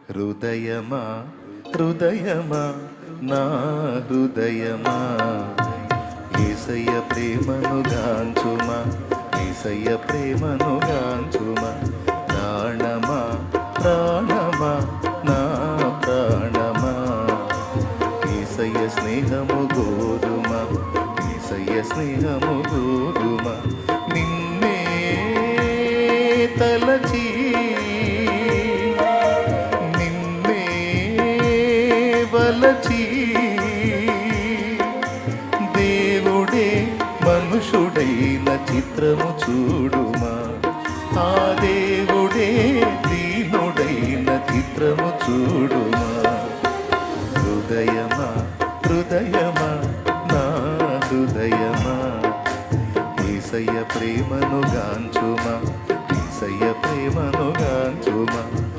హృదయమా హృదయమా నా హృదయమా యేసయ్య ప్రేమను గాంచుమా యేసయ్య ప్రేమను గాంచుమా ప్రాణమా ప్రాణమా నా ప్రాణమా యేసయ్య స్నేహము గోరుమా యేసయ్య స్నేహము గోరుమా నిన్నే తలచి వలచి దేవుడే మనుషుడైన చిత్రము చూడుమా ఆ దేవుడే దీనుడైన చిత్రము చూడుమా హృదయమా హృదయమా నా హృదయమా యేసయ్య ప్రేమను గాంచుమా యేసయ్య ప్రేమను గాంచుమా